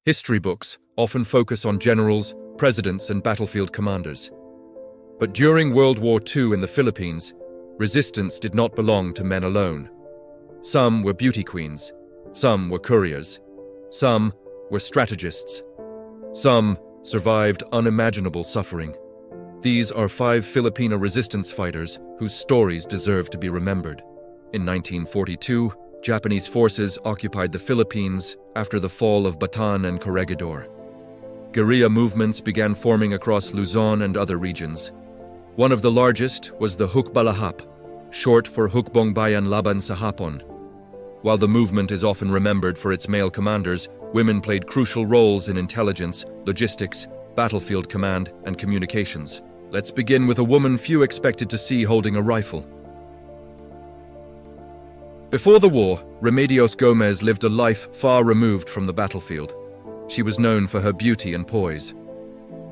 History books often focus on generals, presidents, and battlefield commanders. But during World War II in the Philippines, resistance did not belong to men alone. Some were beauty queens, some were couriers, some were strategists, some survived unimaginable suffering. These are 5 Filipino resistance fighters whose stories deserve to be remembered. In 1942, Japanese forces occupied the Philippines after the fall of Bataan and Corregidor. Guerrilla movements began forming across Luzon and other regions. One of the largest was the Hukbalahap, short for Hukbong-Bayan Laban sa Hapon. While the movement is often remembered for its male commanders, women played crucial roles in intelligence, logistics, battlefield command, and communications. Let's begin with a woman few expected to see holding a rifle. Before the war, Remedios Gomez lived a life far removed from the battlefield. She was known for her beauty and poise.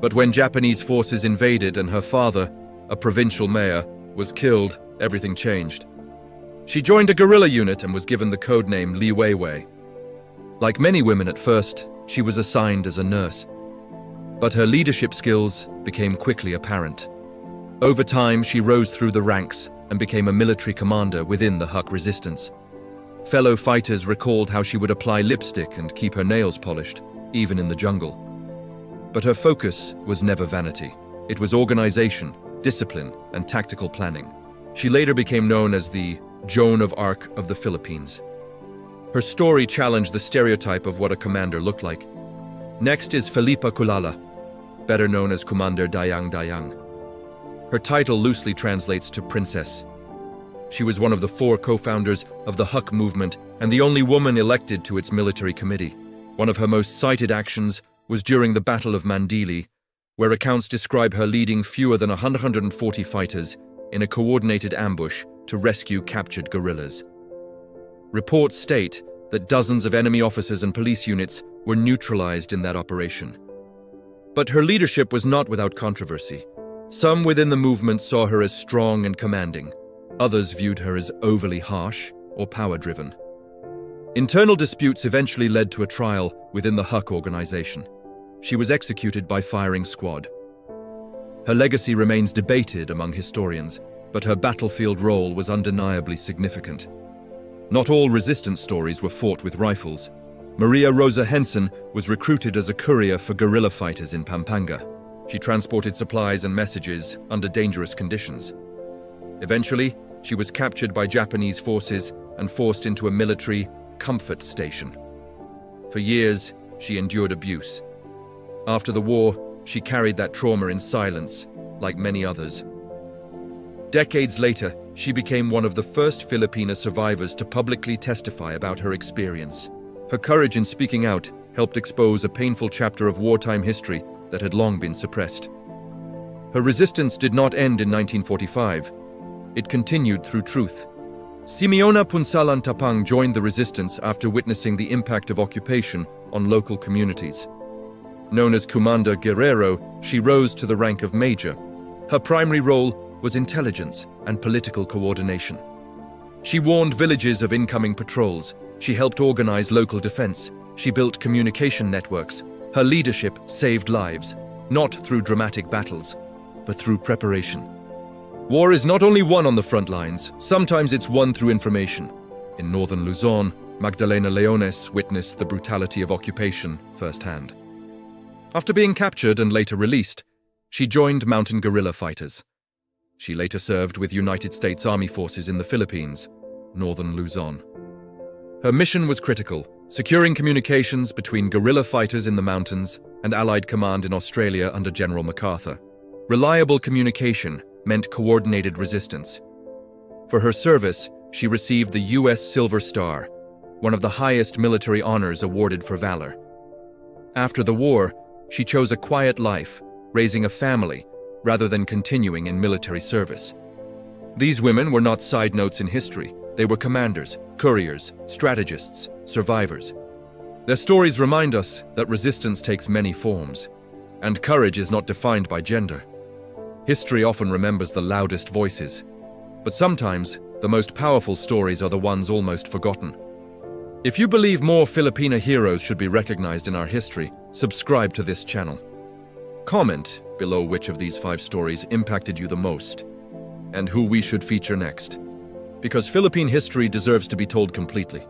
But when Japanese forces invaded and her father, a provincial mayor, was killed, everything changed. She joined a guerrilla unit and was given the codename Liwayway. Like many women at first, she was assigned as a nurse. But her leadership skills became quickly apparent. Over time, she rose through the ranks and became a military commander within the Huk resistance. Fellow fighters recalled how she would apply lipstick and keep her nails polished, even in the jungle. But her focus was never vanity. It was organization, discipline, and tactical planning. She later became known as the Joan of Arc of the Philippines. Her story challenged the stereotype of what a commander looked like. Next is Felipa Culala, better known as Kumander Dayang-Dayang. Her title loosely translates to princess. She was one of the 4 co-founders of the Huk movement and the only woman elected to its military committee. One of her most cited actions was during the Battle of Mandili, where accounts describe her leading fewer than 140 fighters in a coordinated ambush to rescue captured guerrillas. Reports state that dozens of enemy officers and police units were neutralized in that operation. But her leadership was not without controversy. Some within the movement saw her as strong and commanding. Others viewed her as overly harsh or power-driven. Internal disputes eventually led to a trial within the Huk organization. She was executed by firing squad. Her legacy remains debated among historians, but her battlefield role was undeniably significant. Not all resistance stories were fought with rifles. Maria Rosa Henson was recruited as a courier for guerrilla fighters in Pampanga. She transported supplies and messages under dangerous conditions. Eventually, she was captured by Japanese forces and forced into a military comfort station. For years, she endured abuse. After the war, she carried that trauma in silence, like many others. Decades later, she became one of the first Filipina survivors to publicly testify about her experience. Her courage in speaking out helped expose a painful chapter of wartime history that had long been suppressed. Her resistance did not end in 1945. It continued through truth. Simeona Punsalan-Tapang joined the resistance after witnessing the impact of occupation on local communities. Known as Kumander Guerrero, she rose to the rank of major. Her primary role was intelligence and political coordination. She warned villages of incoming patrols. She helped organize local defense. She built communication networks. Her leadership saved lives, not through dramatic battles, but through preparation. War is not only won on the front lines, sometimes it's won through information. In northern Luzon, Magdalena Leones witnessed the brutality of occupation firsthand. After being captured and later released, she joined mountain guerrilla fighters. She later served with United States Army forces in the Philippines, northern Luzon. Her mission was critical, securing communications between guerrilla fighters in the mountains and Allied command in Australia under General MacArthur. Reliable communication meant coordinated resistance. For her service, she received the U.S. Silver Star, one of the highest military honors awarded for valor. After the war, she chose a quiet life, raising a family, rather than continuing in military service. These women were not side notes in history. They were commanders, couriers, strategists, survivors. Their stories remind us that resistance takes many forms, and courage is not defined by gender. History often remembers the loudest voices, but sometimes the most powerful stories are the ones almost forgotten. If you believe more Filipina heroes should be recognized in our history, subscribe to this channel. Comment below which of these 5 stories impacted you the most, and who we should feature next. Because Philippine history deserves to be told completely.